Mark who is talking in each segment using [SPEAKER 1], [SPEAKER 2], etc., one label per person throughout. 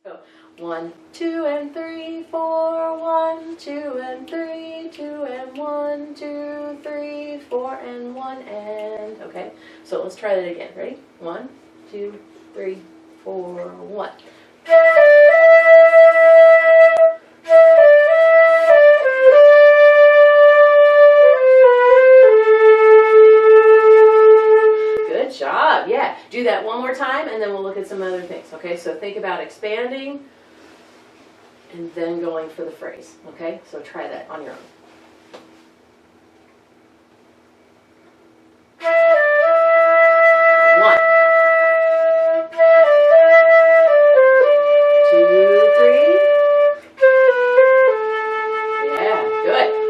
[SPEAKER 1] So 1, 2, and 3, 4, 1, 2, and 3, 2, and 1, 2, 3, 4, and 1, and okay. So let's try that again. Ready? 1, 2, 3, 4, 1. Good job. Yeah. Do that one more time, and then we'll look at some other things. Okay. So think about expanding and then going for the phrase. Okay. So try that on your own.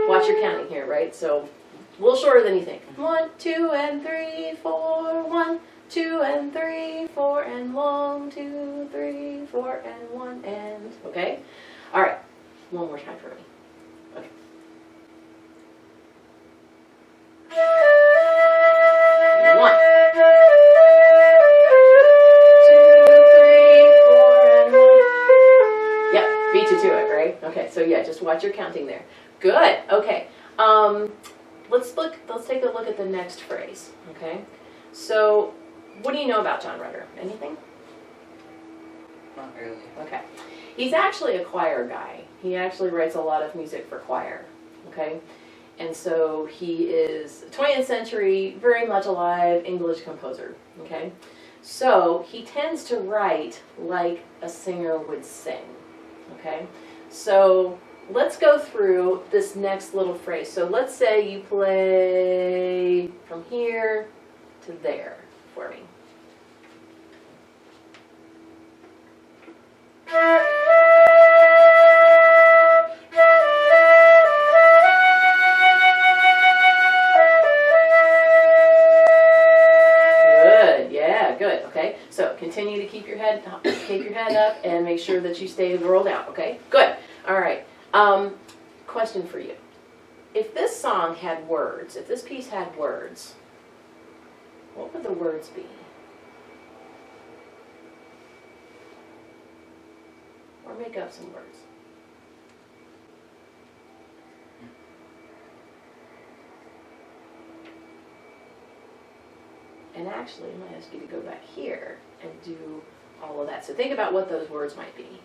[SPEAKER 1] Watch your counting here, right? So a little shorter than you think. 1, 2, and 3, 4, 1, 2, and 3, 4, and 1, 2, 3, 4, and 1, and okay? All right, one more time for me. Okay. Okay, so yeah, just watch your counting there. Good. Okay. Let's take a look at the next phrase. Okay. So, what do you know about John Rutter? Anything?
[SPEAKER 2] Not really.
[SPEAKER 1] Okay. He's actually a choir guy. He actually writes a lot of music for choir. Okay. And so he is a 20th century, very much alive English composer. Okay. So he tends to write like a singer would sing. Okay. So let's go through this next little phrase. So let's say you play from here to there for me. Good, yeah, good. Okay, so continue to keep your head up and make sure that you stay rolled out. Okay, good. All right. Question for you. If this song had words, if this piece had words, what would the words be? Or make up some words. And actually, I'm going to ask you to go back here and do all of that. So think about what those words might be.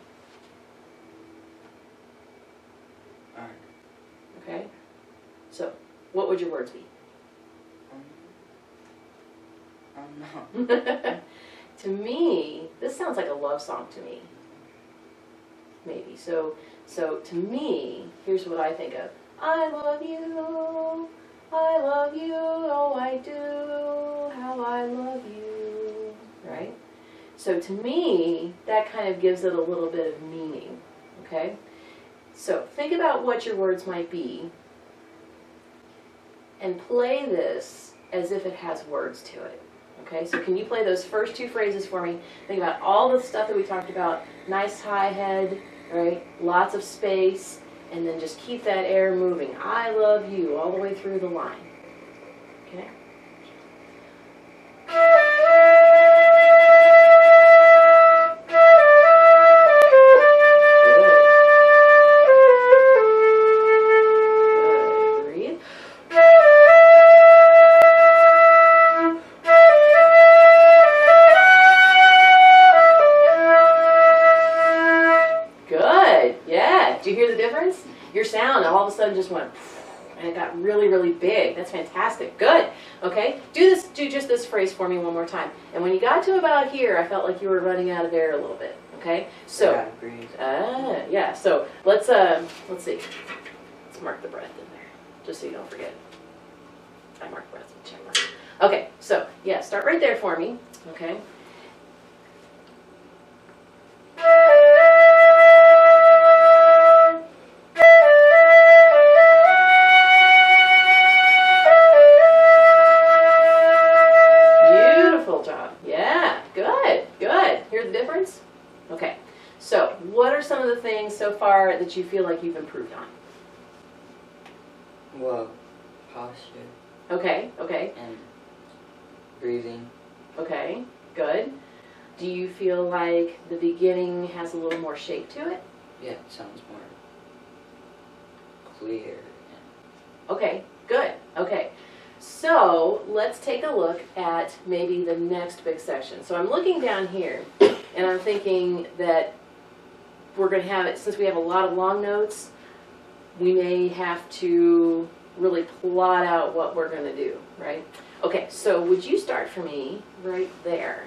[SPEAKER 1] Okay? So, what would your words be?
[SPEAKER 2] No.
[SPEAKER 1] To me, this sounds like a love song to me. Maybe. So to me, here's what I think of. I love you, oh I do, how I love you. Right? So to me, that kind of gives it a little bit of meaning. Okay? So think about what your words might be and play this as if it has words to it. Okay, so can you play those first two phrases for me? Think about all the stuff that we talked about. Nice high head, right? Lots of space, and then just keep that air moving. I love you all the way through the line. Okay? Your sound all of a sudden just went and it got really, really big. That's fantastic. Good. Okay. Do just this phrase for me one more time. And when you got to about here, I felt like you were running out of air a little bit. Okay. So yeah. So let's see. Let's mark the breath in there, just so you don't forget. I mark breath and check mark. Okay. So yeah, start right there for me. Okay. Okay, so what are some of the things so far that you feel like you've improved on?
[SPEAKER 2] Well, posture.
[SPEAKER 1] Okay.
[SPEAKER 2] And breathing.
[SPEAKER 1] Okay, good. Do you feel like the beginning has a little more shape to it?
[SPEAKER 2] Yeah, it sounds more clear.
[SPEAKER 1] Okay, good. Okay. So let's take a look at maybe the next big section. So I'm looking down here and I'm thinking that we're going to have it, since we have a lot of long notes, we may have to really plot out what we're going to do, right? Okay, so would you start for me right there?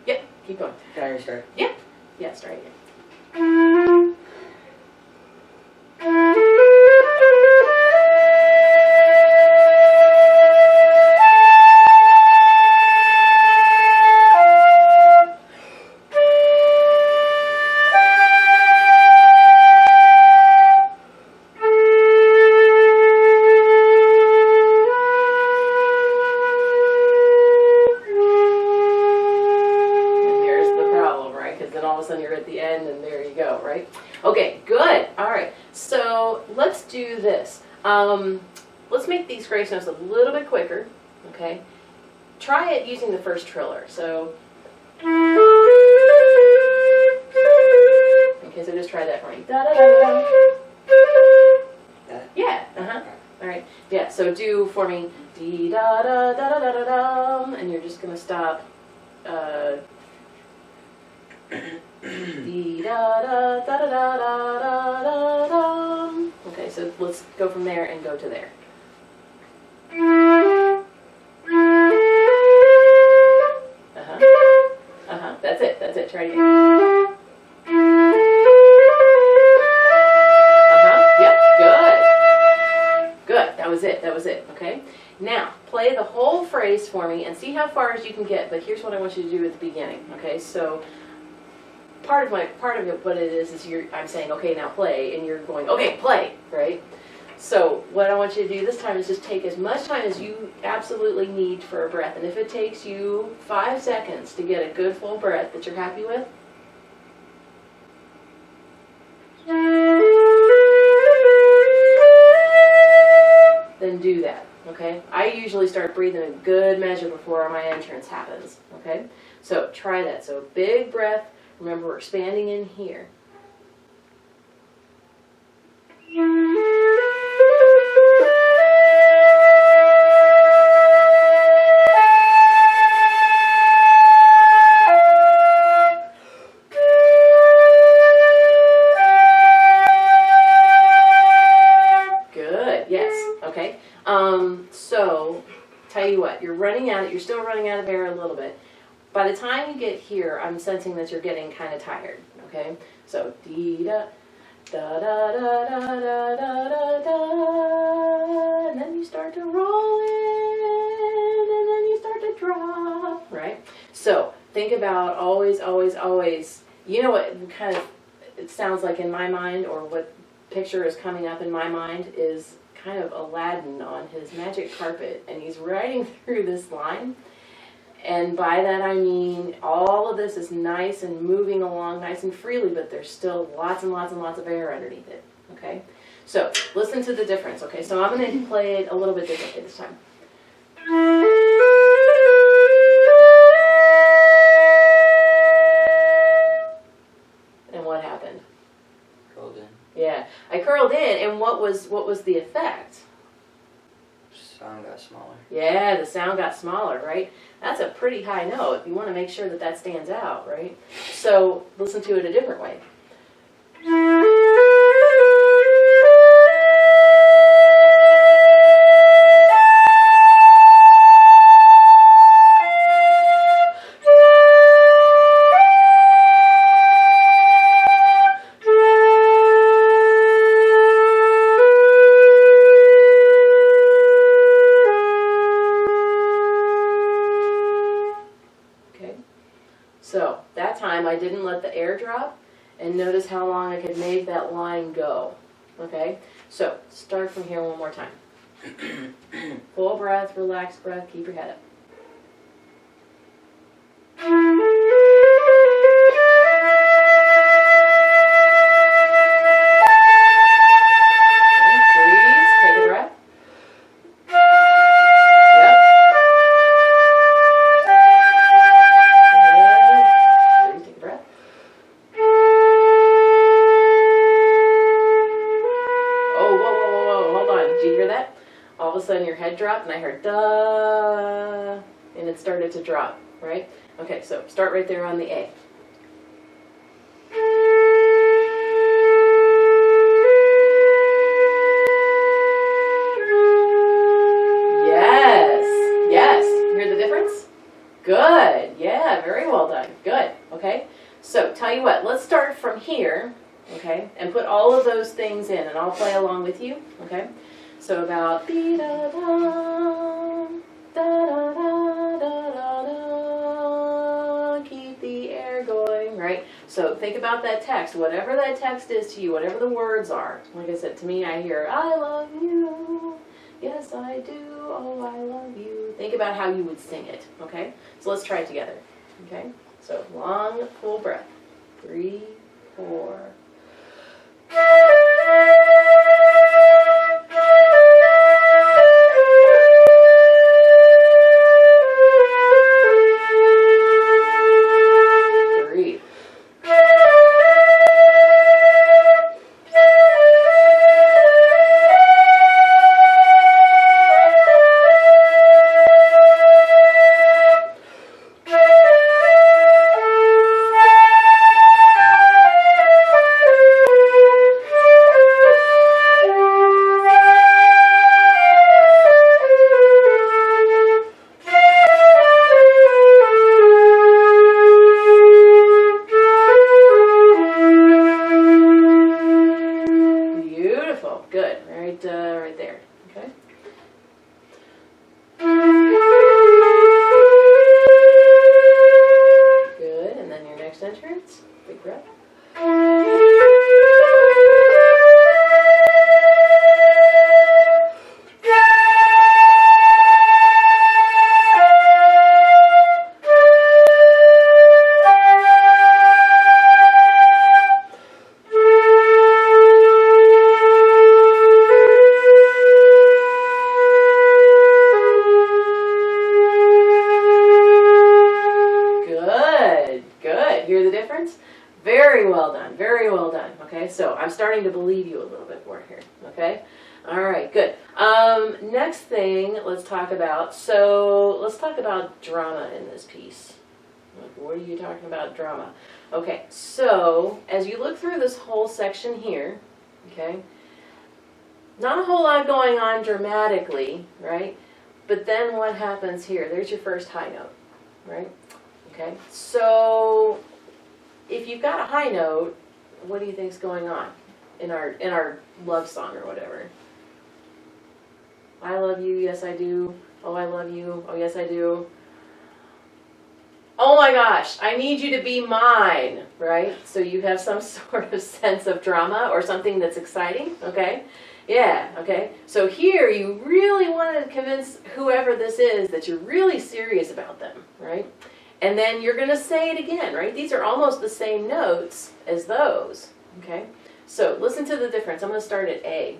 [SPEAKER 1] Yep, keep going.
[SPEAKER 2] Can I restart?
[SPEAKER 1] Yep. Yeah, start again. You're at the end and there you go, right? Okay, good. All right, so let's do this. Let's make these grace notes a little bit quicker, okay? Try it using the first triller. So, okay, so just try that for me. Da, da, da, da. Yeah, all right, yeah, so do for me dee da da da da da da da, and you're just gonna stop. Dee da da da da da da da da. Okay, so let's go from there and go to there. That's it. That's it. Try it again. Yep. Good. Good. That was it. That was it. Okay. Now play the whole phrase for me and see how far as you can get. But here's what I want you to do at the beginning. Okay. So. Part of it, what it is I'm saying, okay, now play, and you're going, okay, play, right? So what I want you to do this time is just take as much time as you absolutely need for a breath, and if it takes you 5 seconds to get a good full breath that you're happy with, then do that, okay? I usually start breathing a good measure before my entrance happens, okay? So try that. So big breath. Remember, we're expanding in here. Good, yes, okay. So, tell you what, you're still running out of air a little bit. By the time you get here, I'm sensing that you're getting kind of tired, okay? So, dee da, da da da da da da da da, and then you start to roll in, and then you start to drop, right? So, think about always, always, always, you know what kind of it sounds like in my mind, or what picture is coming up in my mind is kind of Aladdin on his magic carpet, and he's riding through this line. And by that I mean all of this is nice and moving along nice and freely, but there's still lots and lots and lots of air underneath it, okay? So listen to the difference, okay? So I'm going to play it a little bit differently this time. And what happened?
[SPEAKER 2] Curled in.
[SPEAKER 1] Yeah, I curled in, and what was the effect?
[SPEAKER 2] Sound got smaller.
[SPEAKER 1] Yeah, the sound got smaller, right? That's a pretty high note. You want to make sure that that stands out, right? So listen to it a different way. So that time I didn't let the air drop, and notice how long I could make that line go. Okay, so start from here one more time. Full breath, relaxed breath, keep your head up. Did you hear that? All of a sudden your head dropped and I heard da, and it started to drop, right? Okay, so start right there on the A. Yes, yes. Hear the difference? Good. Yeah, very well done. Good. Okay. So tell you what, let's start from here, okay, and put all of those things in, and I'll play along with you, okay? So about dee da da da da da da da, keep the air going, right? So think about that text, whatever that text is to you, whatever the words are. Like I said, to me, I hear, I love you. Yes, I do. Oh, I love you. Think about how you would sing it, okay? So let's try it together, okay? So long, full breath. 3, 4. Breathe. Good, right there, okay? Good, and then your next entrance, big breath. Hear the difference? Very well done, very well done. Okay, so I'm starting to believe you a little bit more here. Okay, all right, good. Next thing, let's talk about. So let's talk about drama in this piece. What are you talking about, drama? Okay, so as you look through this whole section here, okay, not a whole lot going on dramatically, right? But then what happens here? There's your first high note, right? Okay, so if you've got a high note, what do you think's going on in our love song or whatever? I love you, yes I do. Oh, I love you. Oh, yes I do. Oh my gosh, I need you to be mine, right? So you have some sort of sense of drama or something that's exciting, okay? Yeah, okay. So here you really want to convince whoever this is that you're really serious about them, right? And then you're going to say it again, right? These are almost the same notes as those, okay? So listen to the difference. I'm going to start at A.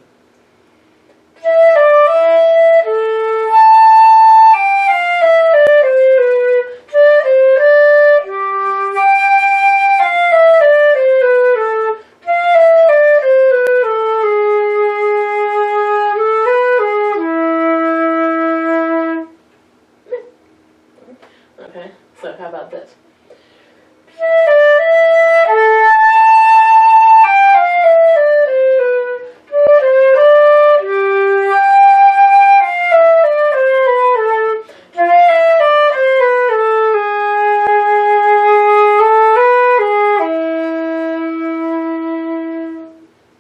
[SPEAKER 1] Okay, so how about this?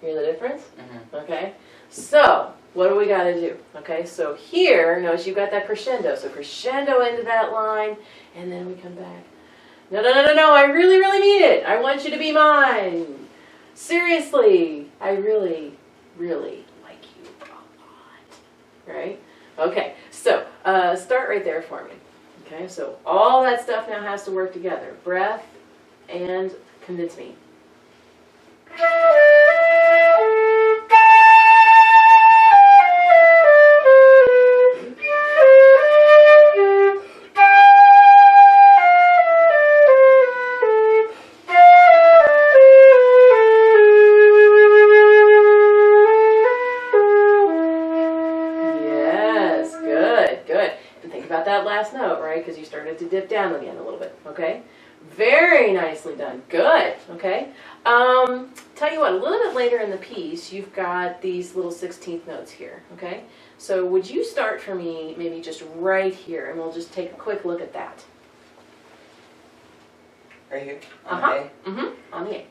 [SPEAKER 1] Hear the difference? Mm-hmm. Okay, so what do we got to do? Okay, so here, notice you've got that crescendo. So crescendo into that line, and then we come back. No, no, no, no, no, I really, really mean it. I want you to be mine. Seriously, I really, really like you a lot. Right? Okay, so start right there for me. Okay, so all that stuff now has to work together. Breath and convince me. about that last note, right? Because you started to dip down again a little bit, okay? Very nicely done. Good, okay? Tell you what, a little bit later in the piece, you've got these little 16th notes here, okay? So would you start for me maybe just right here, and we'll just take a quick look at that.
[SPEAKER 2] Right here? On the A?
[SPEAKER 1] Mm-hmm, on the A.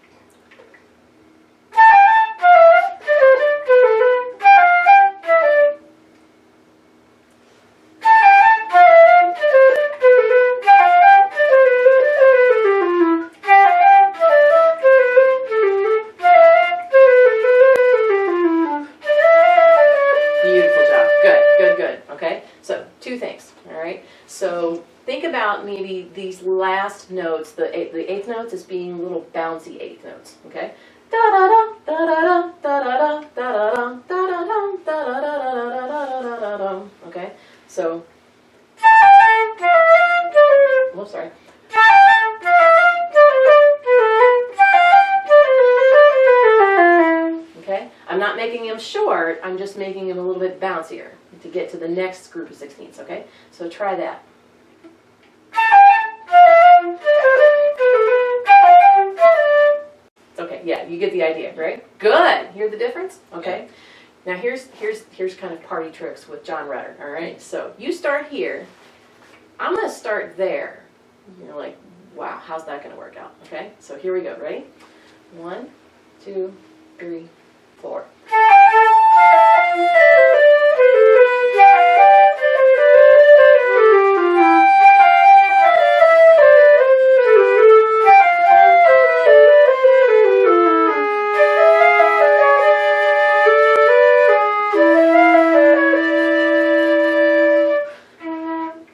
[SPEAKER 1] So think about maybe these last notes, the eighth notes, as being little bouncy eighth notes, okay? Da da da da da da da da da da da da da da da. Okay, so. Oh, sorry. Okay, I'm not making them short. I'm just making them a little bit bouncier to get to the next group of 16ths. Okay, so try that. Okay, yeah, you get the idea, right? Good. Hear the difference? Okay. Now here's kind of party tricks with John Rutter. All right. So you start here. I'm gonna start there. You're like, wow, how's that gonna work out? Okay. So here we go. Ready? 1, 2, 3, 4.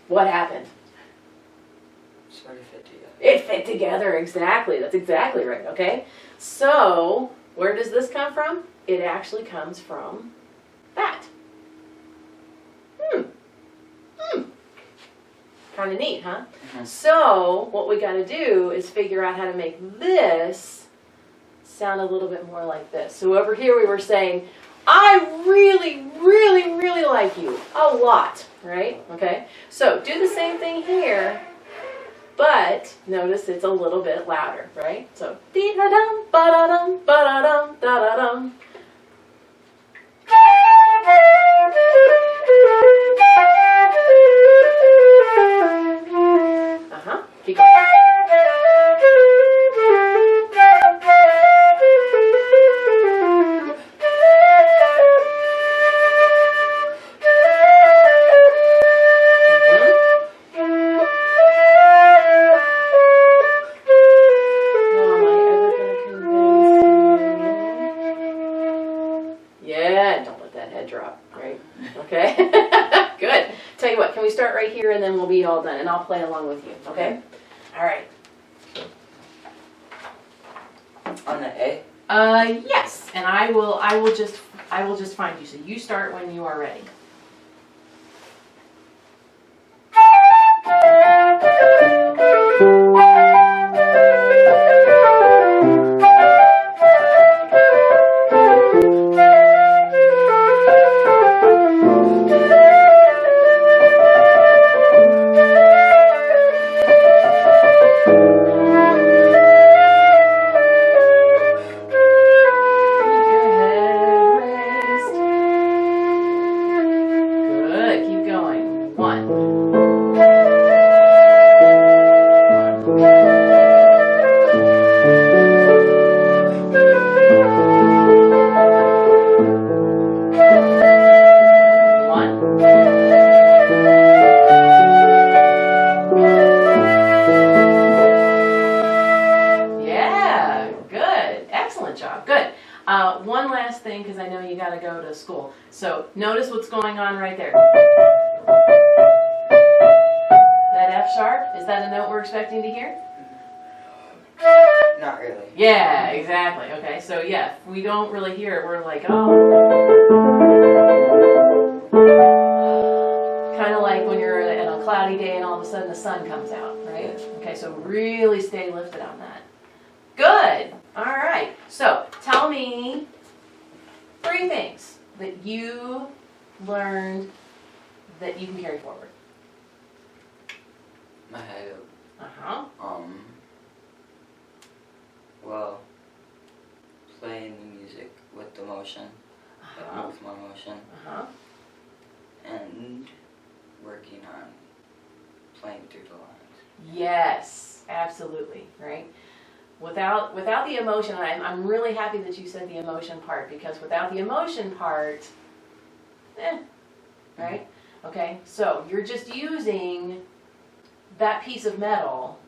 [SPEAKER 1] What happened?
[SPEAKER 2] Sort of fit together.
[SPEAKER 1] It fit together, exactly. That's exactly right, okay? So, where does this come from? It actually comes from that. Kind of neat, huh? Mm-hmm. So, what we got to do is figure out how to make this sound a little bit more like this. So over here we were saying, I really, really, really like you. A lot, right? Okay? So do the same thing here, but notice it's a little bit louder, right? So dee-da-dum, ba-da-dum, ba-da-dum, da-da-dum. Keep going. Right here, and then we'll be all done, and I'll play along with you. Okay? All right.
[SPEAKER 2] On the A?
[SPEAKER 1] Yes. And I will just find you. So you start when you are ready. One last thing, because I know you got to go to school. So notice what's going on right there. That F sharp, is that a note we're expecting to hear?
[SPEAKER 2] Not really.
[SPEAKER 1] Yeah, exactly. Okay, so yeah, if we don't really hear it, we're like, oh. Kind of like when you're in a cloudy day and all of a sudden the sun comes out, right? Okay, so really stay lifted on that. Good. All right. So tell me 3 things that you learned that you can carry forward.
[SPEAKER 2] My head up. Well, playing the music with the motion, like with my motion, and working on playing through the lines.
[SPEAKER 1] Yes, absolutely, right? Without the emotion, I'm really happy that you said the emotion part, because without the emotion part, right? Okay, so you're just using that piece of metal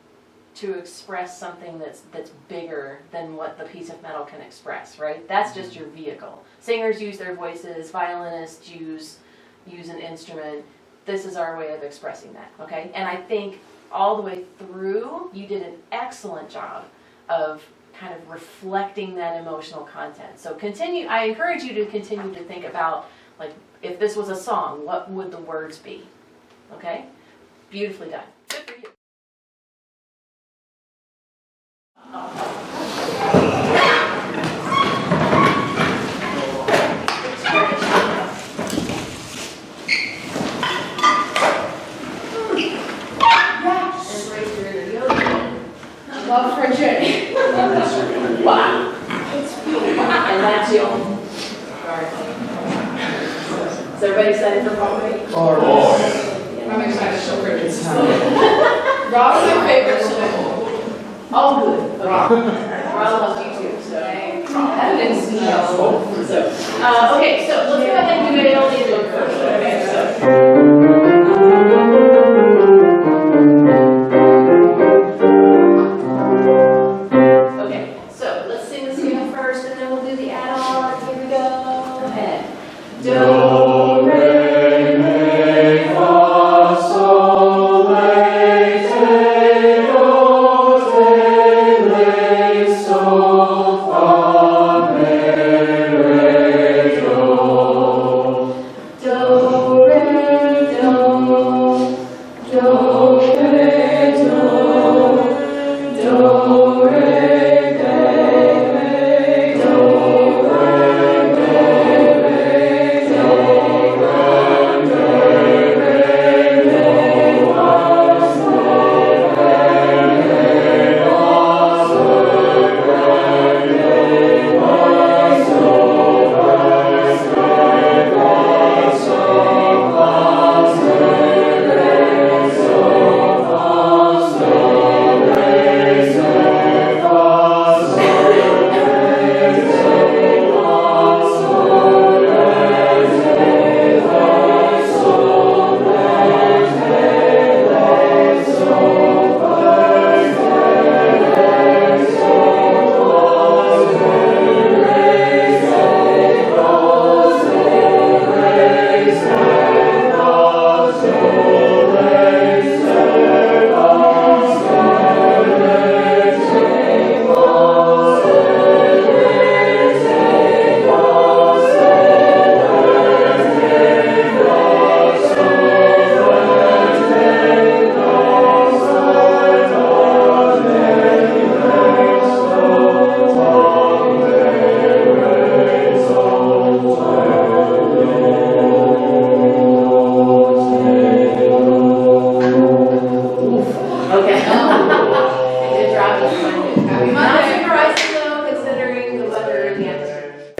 [SPEAKER 1] to express something that's bigger than what the piece of metal can express, right? That's just your vehicle. Singers use their voices, violinists use an instrument. This is our way of expressing that, okay? And I think all the way through, you did an excellent job of kind of reflecting that emotional content. So I encourage you to continue to think about, like, if this was a song, what would the words be? Okay? Beautifully done. Good for you.
[SPEAKER 3] Love for a journey.
[SPEAKER 1] Wow. And that's you. Alright. Is everybody excited for Broadway?
[SPEAKER 3] I'm excited to show Bridget's Rob's my favorite show.
[SPEAKER 1] Oh, good. Okay. Rob loves you too, so. Okay, so let's go ahead and do it all these look first. Okay, so let's sing the scale first, and then we'll do the add-on. Here we go. And do.